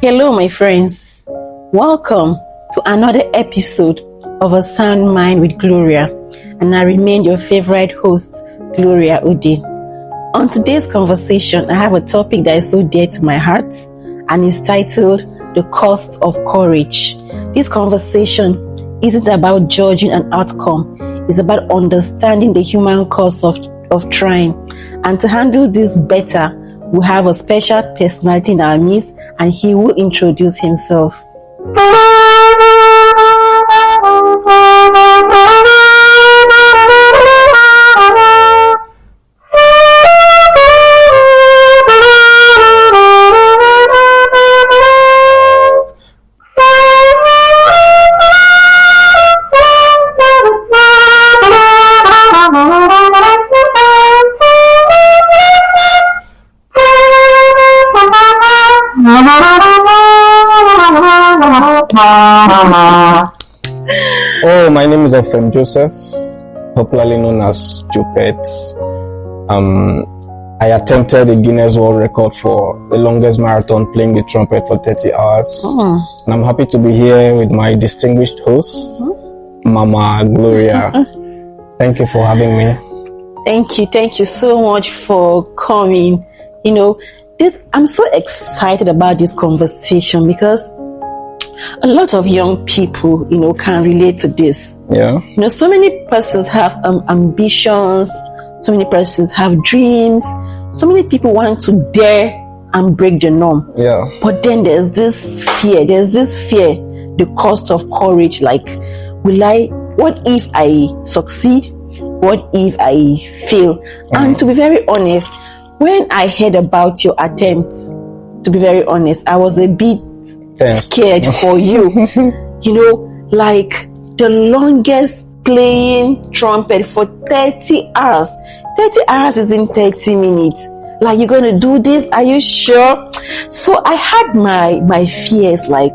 Hello, my friends. Welcome to another episode of A Sound Mind with Gloria, and I remain your favorite host, Gloria Udi. On today's conversation, I have a topic that is so dear to my heart, and is titled The Cost of Courage. This conversation isn't about judging an outcome, it's about understanding the human cost of trying. And to handle this better, we have a special personality in our midst, and he will introduce himself. Oh, my name is Efrem Joseph, popularly known as Jopet. I attempted a Guinness World Record for the longest marathon playing the trumpet for 30 hours. And I'm happy to be here with my distinguished host, Mama Gloria. Thank you for having me. Thank you so much for coming. I'm so excited about this conversation because a lot of young people, can relate to this. Yeah. So many persons have ambitions, so many persons have dreams, so many people want to dare and break the norm. Yeah. But then there's this fear, the cost of courage. Like, what if I succeed? What if I fail? And to be very honest, when I heard about your attempt, I was a bit scared for you. Like the longest playing trumpet for 30 hours. 30 hours is in 30 minutes. Like, you're going to do this? Are you sure? So I had my fears, like,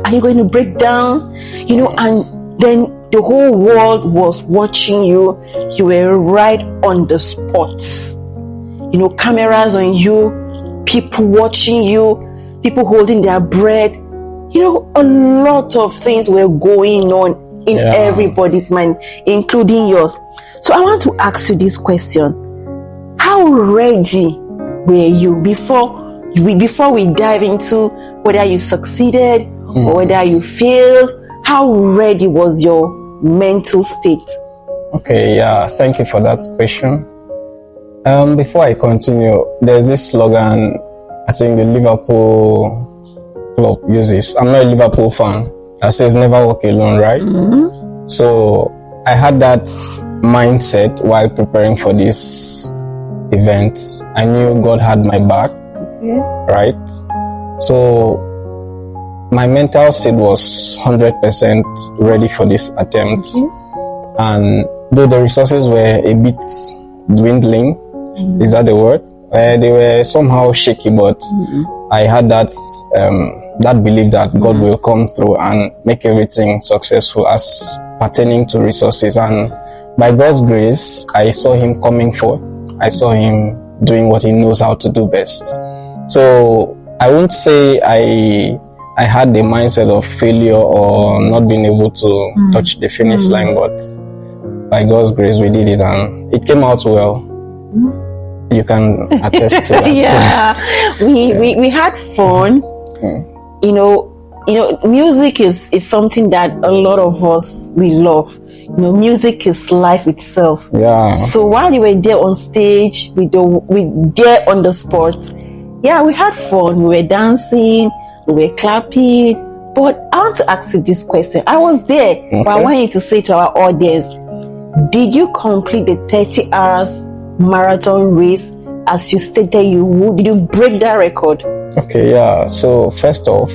are you going to break down? And then the whole world was watching you. You were right on the spot. Cameras on you, people watching you, people holding their breath. A lot of things were going on in everybody's mind, including yours. So I want to ask you this question. How ready were you before we dive into whether you succeeded or whether you failed? How ready was your mental state? Okay, thank you for that question. Before I continue, there's this slogan I think the Liverpool club uses. I'm not a Liverpool fan. That says never walk alone, right? Mm-hmm. So I had that mindset while preparing for this event. I knew God had my back, right? So my mental state was 100% ready for this attempt. And though the resources were a bit dwindling, is that the word? They were somehow shaky, but I had that belief that God will come through and make everything successful as pertaining to resources. And by God's grace, I saw him coming forth. I saw him doing what he knows how to do best. So I won't say I had the mindset of failure or not being able to touch the finish line, but by God's grace, we did it and it came out well. You can attest to that. We had fun. Music is something that a lot of us, we love. Music is life itself. Yeah. So while you were there on stage, we there on the spot, we had fun. We were dancing, we were clapping. But I want to ask you this question. I was there, but I want you to say to our audience, did you complete the 30 hours marathon race as you stated you would? Did you break that record? Okay, so first off,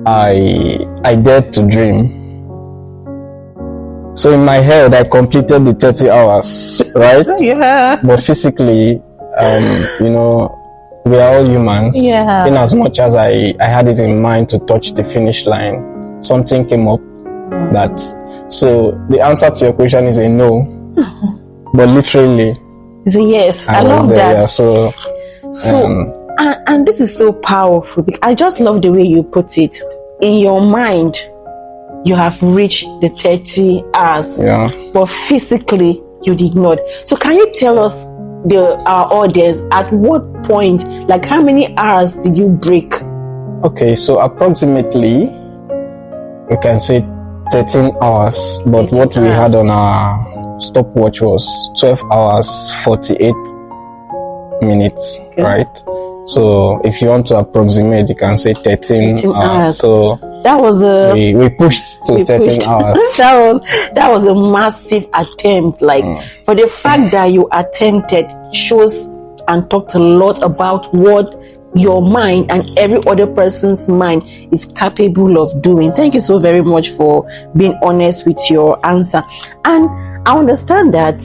I dared to dream. So in my head, I completed the 30 hours, right? But physically, we are all humans. In as much as I had it in mind to touch the finish line, something came up so the answer to your question is a no. But literally, It's a yes. I love there, that. So And this is so powerful. I just love the way you put it. In your mind, you have reached the 30 hours, but physically you did not. So can you tell us, our audience, at what point, like how many hours did you break? Okay, so approximately we can say 13 hours, but 13 what we hours. had on our stopwatch was 12 hours 48 minutes, Okay. right? So if you want to approximate, you can say 13 hours. So that was we pushed to 13 hours. that was a massive attempt. Like for the fact that you attempted shows and talked a lot about what your mind and every other person's mind is capable of doing. Thank you so very much for being honest with your answer. And I understand that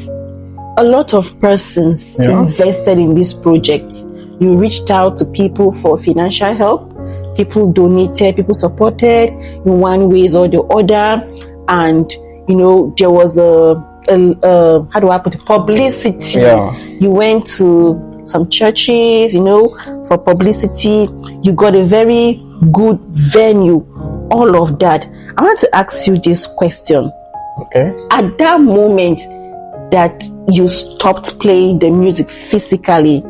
a lot of persons invested in this project. You reached out to people for financial help. People donated, people supported in one way or the other. And, you know, there was how do I put it, publicity. You went to some churches, you know, for publicity. You got a very good venue, all of that. I want to ask you this question. Okay. At that moment that you stopped playing the music physically,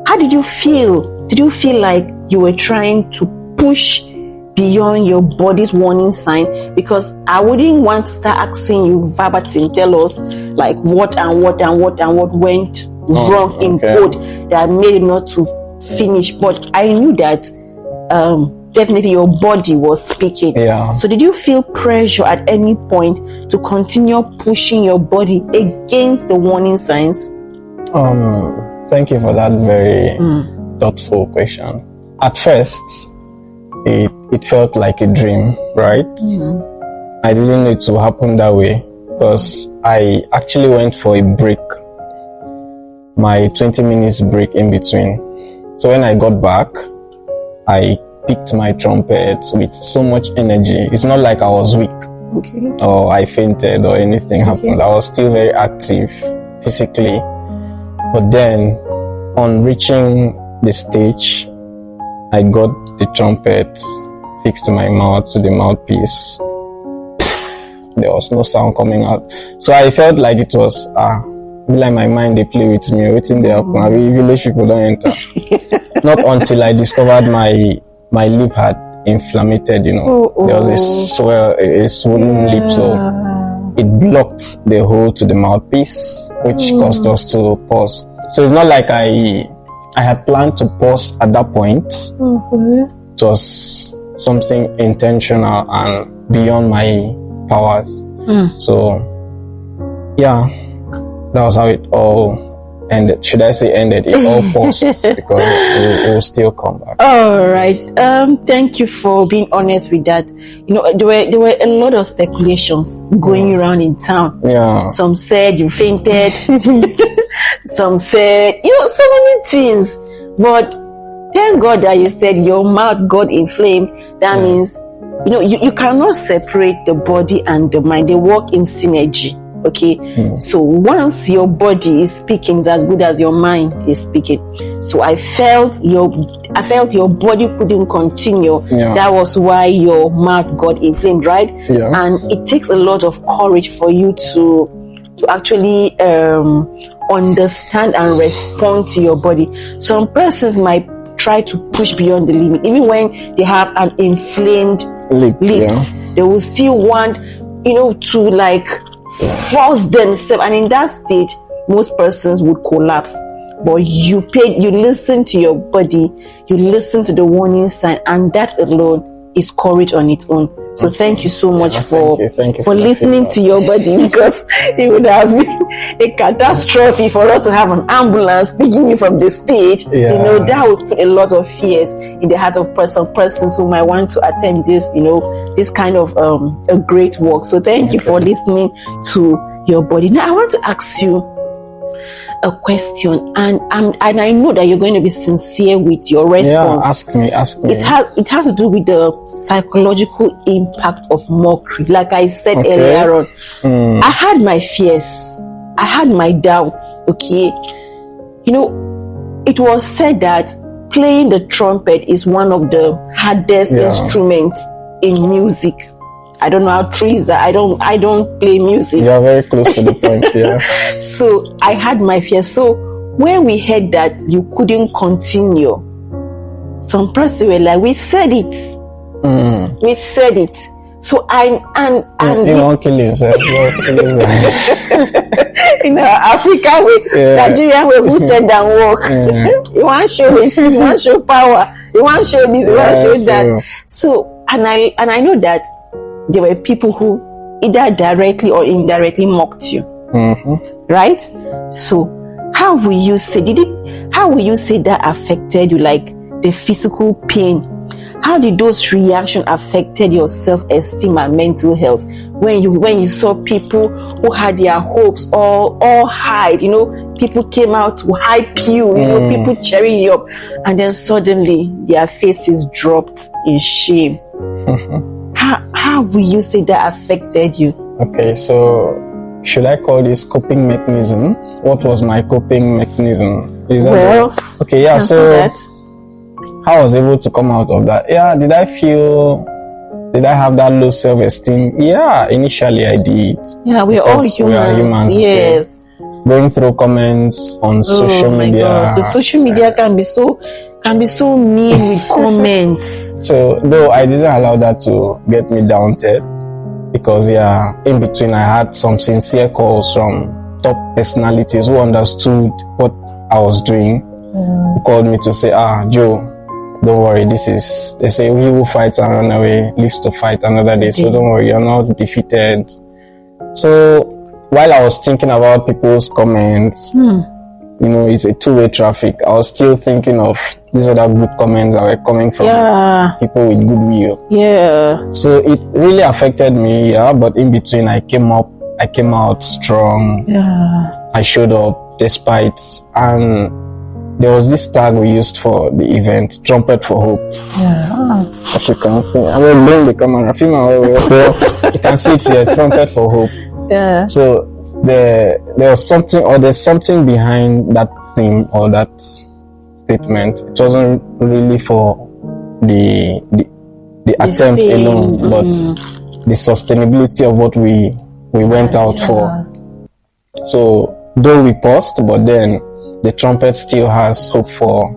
how did you feel? Did you feel like you were trying to push beyond your body's warning sign? Because I wouldn't want to start asking you verbatim, tell us like what went wrong in code that made it not to finish. But I knew that definitely your body was speaking. So did you feel pressure at any point to continue pushing your body against the warning signs? Thank you for that very thoughtful question. At first, it felt like a dream, right? I didn't know it to happen that way because I actually went for a break, my 20 minutes break in between. So when I got back, I picked my trumpet with so much energy. It's not like I was weak or I fainted or anything happened. I was still very active physically. But then on reaching the stage, I got the trumpet fixed to my mouth, to the mouthpiece. There was no sound coming out. So I felt like it was like my mind, they play with me, waiting there. Village people don't enter. Not until I discovered my lip had inflamed, you know. There was a swollen lip, so it blocked the hole to the mouthpiece, which caused us to pause. So it's not like I had planned to pause at that point. It was something intentional and beyond my powers. So yeah, that was how it all ended. Should I say ended? It all paused because it will still come back. All right. Thank you for being honest with that. You know, there were a lot of speculations going around in town. Some said you fainted. Some said, you know, so many things. But thank God that you said your mouth got inflamed. That means, you know, you cannot separate the body and the mind. They work in synergy. Okay, so once your body is speaking, it's as good as your mind is speaking. So I felt your body couldn't continue. That was why your mouth got inflamed, right? And it takes a lot of courage for you to actually understand and respond to your body. Some persons might try to push beyond the limit, even when they have an inflamed lips. They will still want, you know, to like force themselves, and in that stage most persons would collapse. But you listen to your body, you listen to the warning sign, and that alone is courage on its own. So thank you so much for listening to your body, because it would have been a catastrophe for us to have an ambulance picking you from the stage. You know, that would put a lot of fears in the heart of persons who might want to attempt this, you know, this kind of a great work. So thank you for listening to your body. Now I want to ask you a question, and I know that you're going to be sincere with your response. Ask me. It has to do with the psychological impact of mockery. Like I said earlier on, I had my fears, I had my doubts. Okay, you know, it was said that playing the trumpet is one of the hardest instruments in music. I don't know how true is that. I don't play music. You are very close to the point, yeah. So I had my fear. So when we heard that you couldn't continue, some person were like, we said it. We said it. So you won't kill yourself. In Africa way, Nigeria way, who said that work? You want to show it, you want to show power, you want to show this, you want to show that. So and I know that there were people who either directly or indirectly mocked you, right? So how will you say that affected you, like the physical pain? How did those reactions affected your self-esteem and mental health when you saw people who had their hopes all hide? You know, people came out to hype you. You know, people cheering you up, and then suddenly their faces dropped in shame. How will you say that affected you? Okay, so should I call this coping mechanism? What was my coping mechanism? Okay, yeah. So how I was able to come out of that? Yeah, did I have that low self-esteem? Yeah, initially I did. Yeah, we are all humans. We are humans. Yes. Okay. Going through comments on social media. God. The social media can be so mean with comments. So though I didn't allow that to get me daunted, because in between I had some sincere calls from top personalities who understood what I was doing. Who called me to say, Joe, don't worry, they say he who fights and run away lives to fight another day. So don't worry, you're not defeated. So while I was thinking about people's comments, you know, it's a two-way traffic. I was still thinking of these other good comments that were coming from people with goodwill. Yeah. So it really affected me, but in between I came out strong. Yeah. I showed up despite, and there was this tag we used for the event, Trumpet for Hope. Yeah. As you can see, I will bring the camera. You can see it here, Trumpet for Hope. Yeah. So there's something behind that theme or that statement. It wasn't really for the attempt alone, but the sustainability of what we went out for. So though we paused, but then the trumpet still has hope for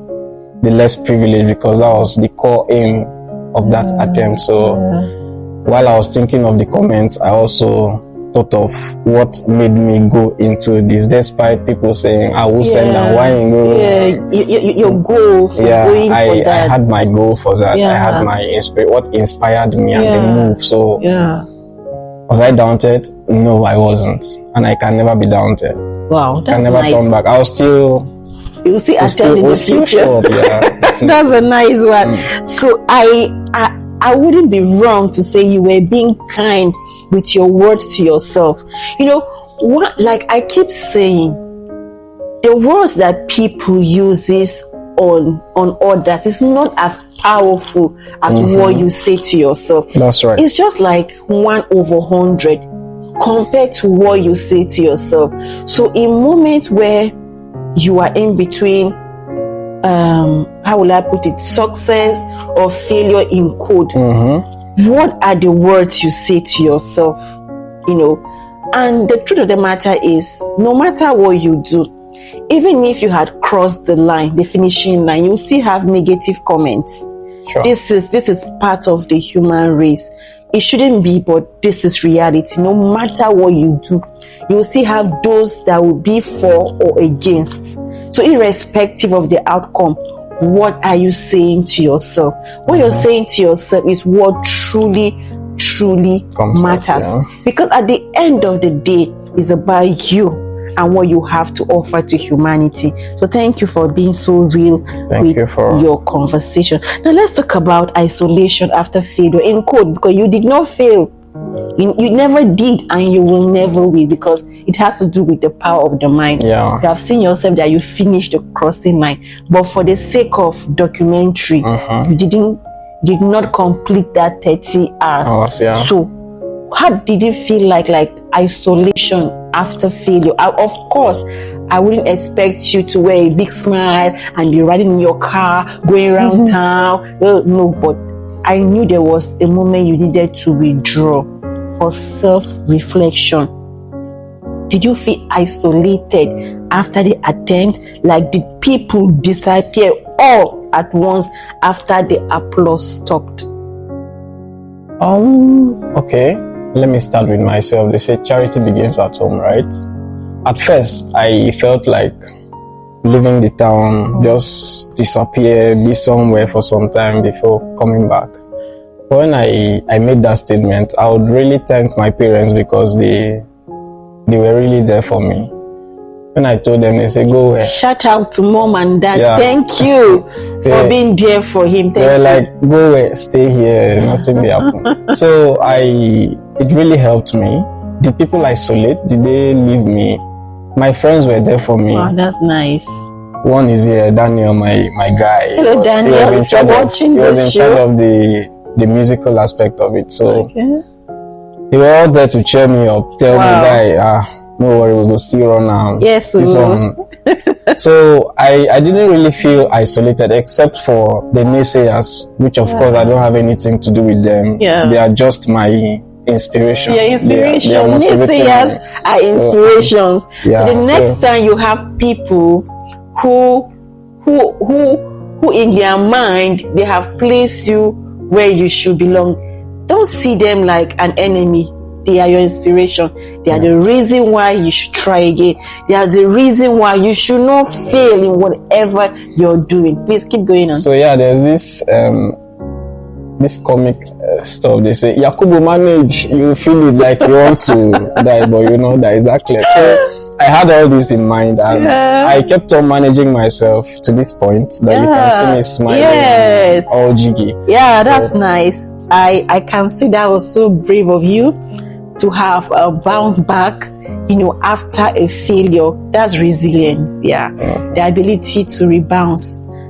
the less privileged, because that was the core aim of that attempt. So while I was thinking of the comments, I also thought of what made me go into this, despite people saying I will send and why you go. Your goal for going for that. I had my goal for that. I had my what inspired me and the move. So was I daunted? No, I wasn't, and I can never be daunted. Wow, that's I never turn back. I'll still. You see, attempt in the future. That's a nice one. So I wouldn't be wrong to say you were being kind with your words to yourself. You know what? Like I keep saying, the words that people uses on others is not as powerful as what you say to yourself. That's right. It's just like 1/100 compared to what you say to yourself. So in moments where you are in between, how will I put it, success or failure in code, what are the words you say to yourself? You know, and the truth of the matter is, no matter what you do, even if you had crossed the line, the finishing line, you still have negative comments. Sure. This is part of the human race. It shouldn't be, but this is reality. No matter what you do, you will still have those that will be for or against. So irrespective of the outcome, what are you saying to yourself? What you're saying to yourself is what truly matters. Because at the end of the day, it's about you and what you have to offer to humanity. So thank you for being so real with your conversation. Now let's talk about isolation after failure in code, because you did not fail. You never did, and you will never will, because it has to do with the power of the mind. You have seen yourself that you finished the crossing line, but for the sake of documentary, you did not complete that 30 hours. So how did it feel like isolation after failure. Of course, I wouldn't expect you to wear a big smile and be riding in your car, going around town. No, but I knew there was a moment you needed to withdraw for self-reflection. Did you feel isolated after the attempt? Like, did people disappear all at once after the applause stopped? Okay. Let me start with myself. They say charity begins at home, right? At first, I felt like leaving the town, just disappear, be somewhere for some time before coming back. But when I made that statement, I would really thank my parents because they were really there for me. When I told them, they said, go away. Shout out to mom and dad. Yeah. Thank you for being there for him. They're like, go away, stay here, nothing will happen. So it really helped me. Did people isolate? Did they leave me? My friends were there for me. Wow, that's nice. One is here, Daniel, my guy. Hello, Daniel. He was in charge of the musical aspect of it. So they were all there to cheer me up, tell me, guy, no worry, we will still run now. Yes, this one. So I didn't really feel isolated except for the naysayers, which of course I don't have anything to do with them. Yeah. They are just my inspiration. Yeah, inspiration. Naysayers are inspirations. So the next time you have people who in their mind they have placed you where you should belong, don't see them like an enemy. They are your inspiration. They are the reason why you should try again. They are the reason why you should not fail in whatever you're doing. Please keep going on. So there's this comic stuff. They say, Yakubu, manage. You feel it like you want to die, but you know that is actually. So I had all this in mind, and I kept on managing myself to this point that you can see me smiling, all jiggy. Yeah, that's nice. I can see that was so brave of you to have bounced back, after a failure. That's resilience. The ability to rebound,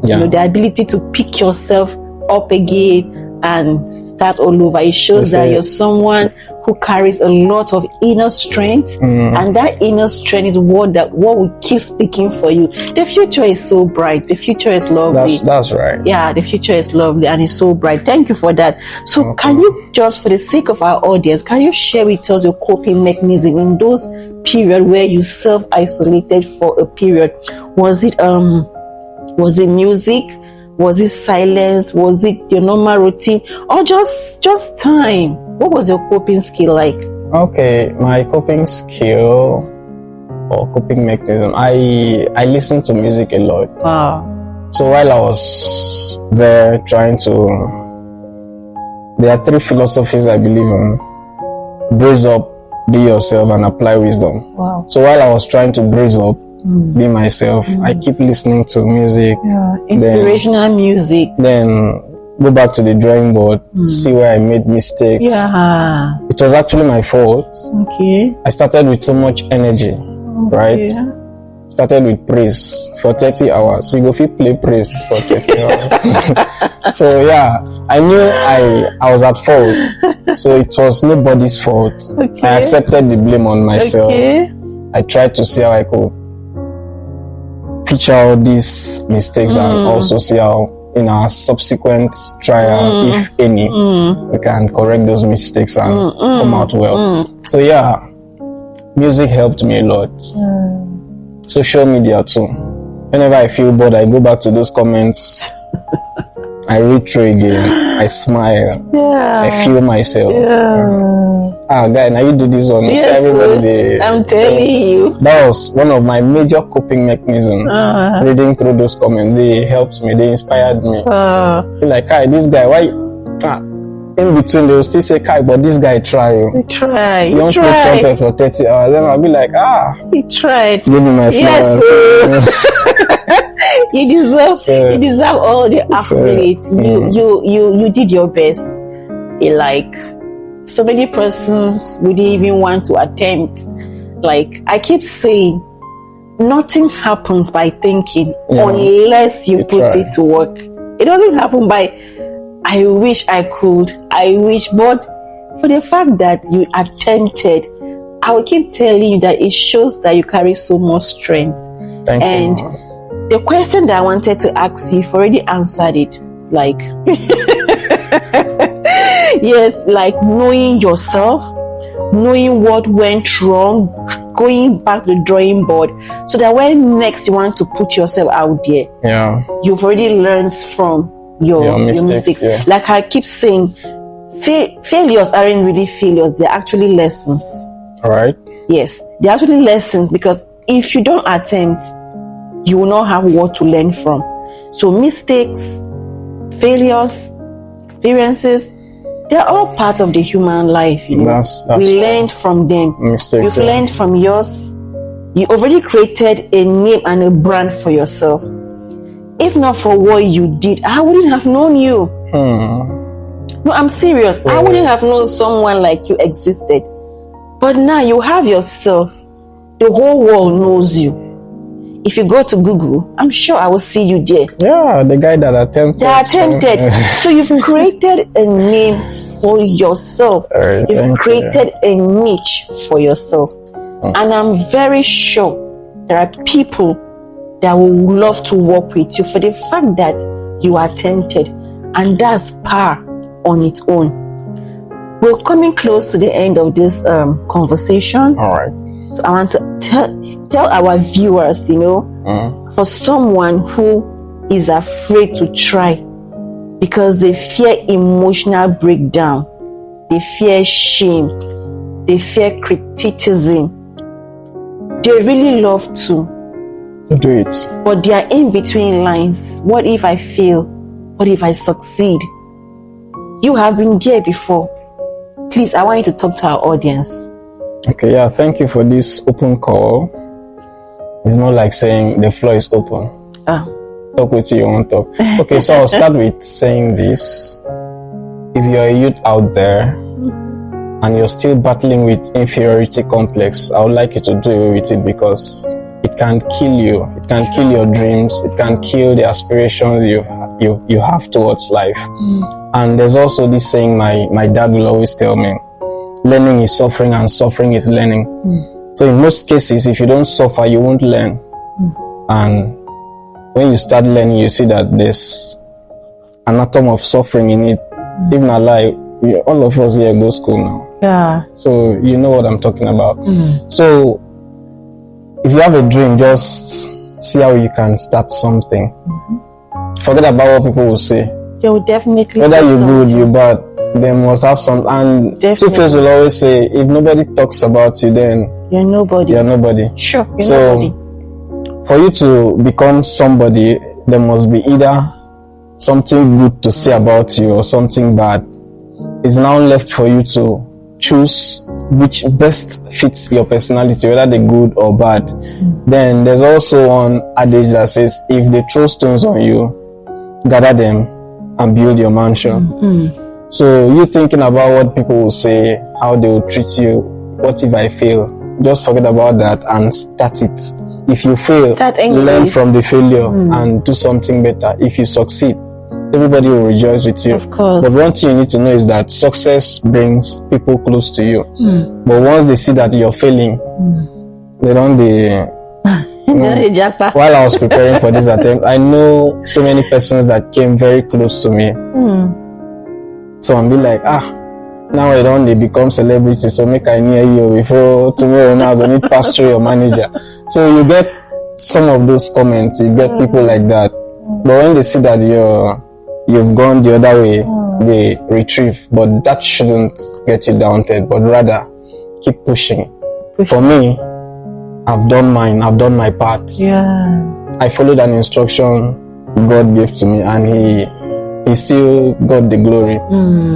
the ability to pick yourself up again and start all over. It shows that you're someone who carries a lot of inner strength, and that inner strength is what will keep speaking for you. The future is so bright. The future is lovely. That's right. Yeah, the future is lovely and it's so bright. Thank you for that. So can you, just for the sake of our audience, can you share with us your coping mechanism in those periods where you self-isolated for a period? Was it music? Was it silence? Was it your normal routine? Or just time? What was your coping skill like? Okay, my coping skill or coping mechanism, I listen to music a lot. Wow. So while I was there trying to, there are 3 philosophies I believe in. Brace up, be yourself, and apply wisdom. Wow. So while I was trying to brace up, be myself, I keep listening to music. Inspirational music. Then go back to the drawing board, see where I made mistakes. It was actually my fault. Okay. I started with so much energy, right? Started with praise for 30 hours. So you go fit play praise for 30 hours. So I knew I was at fault. So it was nobody's fault. Okay. I accepted the blame on myself. I tried to see how I could feature all these mistakes and also see how in our subsequent trial, if any, we can correct those mistakes and come out well. So music helped me a lot. Social media too. Whenever I feel bored, I go back to those comments. I read through again. I smile. I feel myself. Guy, now you do this one. Yes, I'm telling you. That was one of my major coping mechanisms. Reading through those comments, they helped me. They inspired me. Like, Kai, this guy, why? In between, they will still say, Kai, but this guy tried. He tried. You don't play trumpet for 30 hours. Then I'll be like, he tried. Give me my flowers. Yes. You deserve all the accolades. You did your best. Like, so many persons wouldn't even want to attempt. Like, I keep saying, nothing happens by thinking unless you put it to work. It doesn't happen by, I wish I could, but for the fact that you attempted, I will keep telling you that it shows that you carry so much strength. Thank and you. the question that I wanted to ask you, you've already answered it. Like, yes, like knowing yourself, knowing what went wrong, going back to the drawing board, so that when next you want to put yourself out there, Yeah. you've already learned from your mistakes. Yeah. Like I keep saying, failures aren't really failures, they're actually lessons. All right. Yes, they're actually lessons, because if you don't attempt, you will not have what to learn from. So mistakes, failures, experiences, they're all part of the human life. You know, That's we learned from them. Mistakes. You've learned from yours. You already created a name and a brand for yourself. If not for what you did, I wouldn't have known you. No, I'm serious. Yeah. I wouldn't have known someone like you existed. But now you have yourself. The whole world knows you. If you go to Google, I'm sure I will see you there. Yeah, the guy that attempted. So you've created a name for yourself. Right, You've created a niche for yourself. And I'm very sure there are people that will love to work with you for the fact that you attempted. And that's power on its own. We're coming close to the end of this conversation. All right. So I want to tell our viewers, you know, for someone who is afraid to try because they fear emotional breakdown, they fear shame, they fear criticism, they really love to do it, but they are in between lines. What if I fail? What if I succeed? You have been there before. Please, I want you to talk to our audience. Okay, yeah, thank you for this open call. It's more like saying the floor is open. Talk with you on top. Okay, so I'll start with saying this. If you're a youth out there and you're still battling with inferiority complex, I would like you to do away with it, because it can kill you. It can kill your dreams. It can kill the aspirations you have towards life. And there's also this saying my dad will always tell me: learning is suffering and suffering is learning. So in most cases, if you don't suffer, you won't learn. And when you start learning, you see that there's an atom of suffering in it. Even alive, all of us here go to school now. Yeah. So you know what I'm talking about. So if you have a dream, just see how you can start something. Forget about what people will say. They will definitely. Whether you're good, you're bad, they must have some. And Two-Face will always say, if nobody talks about you, then you're nobody. You're nobody. Sure, you're nobody. For you to become somebody, there must be either something good to say about you or something bad. It's now left for you to choose which best fits your personality, whether they're good or bad. Then there's also one adage that says, if they throw stones on you, gather them and build your mansion. So you thinking about what people will say, how they will treat you, what if I fail? Just forget about that and start it. If you fail, learn from the failure and do something better. If you succeed, everybody will rejoice with you. Of course. But one thing you need to know is that success brings people close to you. But once they see that you're failing, they don't While I was preparing for this attempt, I know so many persons that came very close to me. So I'm be like, now I don't they become celebrities, so make I near you before tomorrow. Now I'm gonna pass through your manager. So you get some of those comments, you get people like that. But when they see that you've gone the other way, they retrieve. But that shouldn't get you daunted, but rather keep pushing. For me, I've done mine, I've done my part. I followed an instruction God gave to me, and he still got the glory.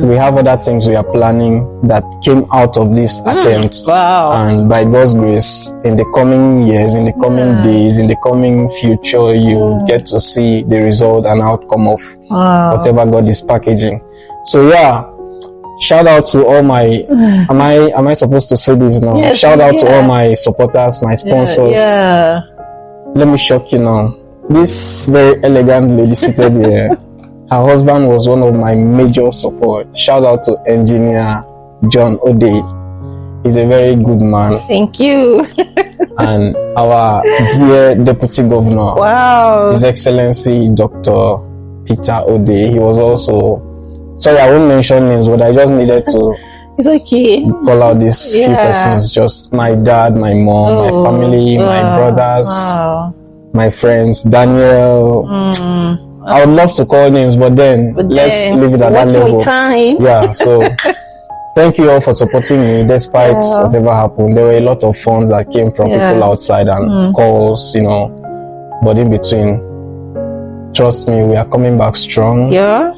We have other things we are planning that came out of this attempt. And by God's grace, in the coming years, in the coming days, in the coming future, you'll get to see the result and outcome of whatever God is packaging. So shout out to all my am I supposed to say this now? Yes, shout out to all my supporters, my sponsors. Let me shock you now. This very elegant lady seated here, her husband was one of my major support. Shout out to engineer John O'Day. He's a very good man. Thank you. And our dear Deputy Governor, Wow. His Excellency Dr. Peter Ode. He was also, sorry, I won't mention names, but I just needed to It's okay. call out these few Yeah. persons. Just my dad, my mom, my family, my brothers, Wow. my friends, Daniel. I would love to call names, but then let's leave it at that level. Time. Yeah, so thank you all for supporting me despite whatever happened. There were a lot of funds that came from people outside and calls, but in between, trust me, we are coming back strong. Yeah.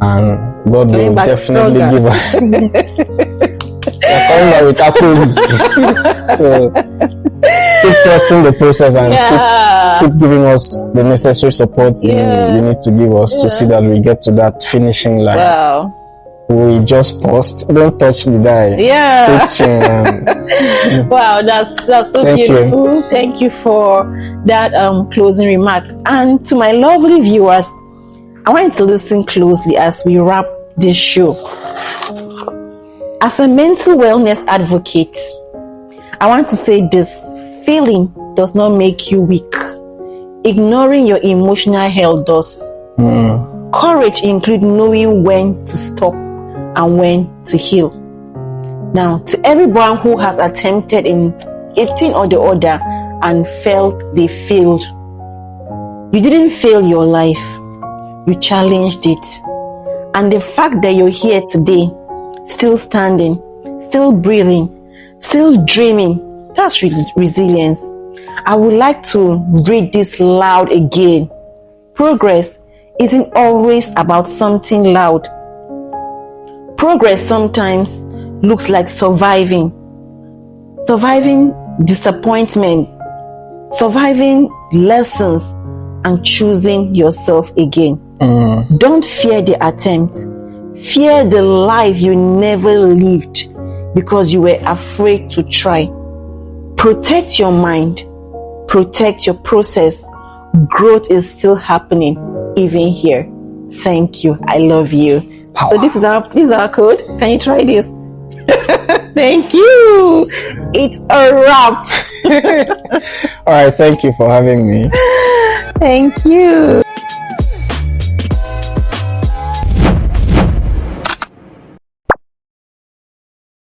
And God will definitely give us. We are coming back with Apple. So keep trusting the process and keep giving us the necessary support you need to give us to see that we get to that finishing line. Wow. We just paused. Don't touch the die. Yeah. Stay tuned. Wow, that's so beautiful. Thank you for that closing remark. And to my lovely viewers, I want you to listen closely as we wrap this show. As a mental wellness advocate, I want to say this: failing does not make you weak. Ignoring your emotional health does. Courage includes knowing when to stop and when to heal. Now, to everyone who has attempted in eating or the other and felt they failed, you didn't fail your life. You challenged it. And the fact that you're here today, still standing, still breathing, still dreaming, that's resilience. I would like to read this loud again. Progress isn't always about something loud. Progress sometimes looks like surviving disappointment, surviving lessons, and choosing yourself again. Don't fear the attempt. Fear the life you never lived because you were afraid to try. Protect your mind. Protect your process. Growth is still happening, even here. Thank you. I love you. Power. So this is our code. Can you try this? Thank you. It's a wrap. All right. Thank you for having me. Thank you.